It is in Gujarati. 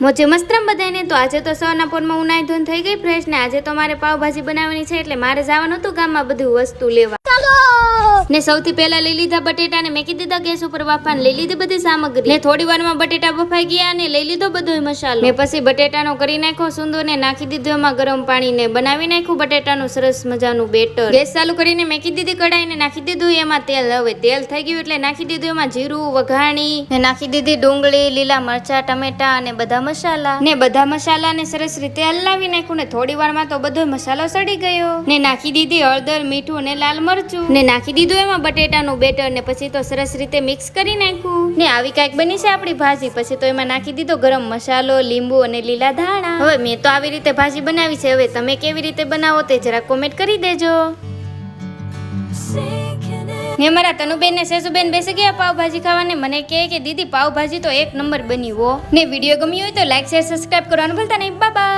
મોજે મસ્તરમ બધાને તો આજે તો સવારના પોરમાં હું નાઈ ધોઈને થઈ ગઈ ફ્રેશ ને આજે તો મારે પાવભાજી બનાવવાની છે એટલે મારે જવાનું હતું ગામમાં બધું વસ્તુ લેવા ને સૌથી પહેલા લઈ લીધા બટેટા ને મેકી દીધા ગેસ ઉપર બાફાને લઈ લીધી બધી સામગ્રી ને થોડી વારમાં બટેટા બફાઈ ગયા ને લઈ લીધો બધો મસાલો ને પછી બટેટાનો કરી નાખ્યો સુંદર ને નાખી દીધું એમાં ગરમ પાણી ને બનાવી નાખ્યું બટેટાનું સરસ મજાનું બેટર ગેસ ચાલુ કરીને મેકી દીધી કઢાઈ ને નાખી દીધું એમાં તેલ હવે તેલ થઈ ગયું એટલે નાખી દીધું એમાં જીરું વઘાણી ને નાખી દીધી ડુંગળી લીલા મરચા ટમેટા અને બધા મસાલા ને સરસ રીતે હલાવી નાખ્યું ને થોડી વારમાં તો બધો મસાલો સડી ગયો ને નાખી દીધી હળદર મીઠું ને લાલ મરચું ને નાખી દીધું એમાં બટેટાનું બેટર ને પછી તો સરસ રીતે મિક્સ કરી નાખ્યું ને આવી કાંઈક બની છે આપણી ભાજી પછી તો એમાં નાખી દીધો ગરમ મસાલો લીંબુ અને લીલા ધાણા હવે મેં તો આવી રીતે ભાજી બનાવી છે હવે તમે કેવી રીતે બનાવો તે જરા કોમેન્ટ કરી દેજો ને મારા તનુબેન ને સેસુબેન બેસી ગયા પાવભાજી ખાવાને મને કહે કે દીદી પાવભાજી તો એક નંબર બની હો ને વિડીયો ગમ્યો હોય તો લાઈક શેર સબસ્ક્રાઇબ કરવાનું ભૂલતા નહીં બાય બાય।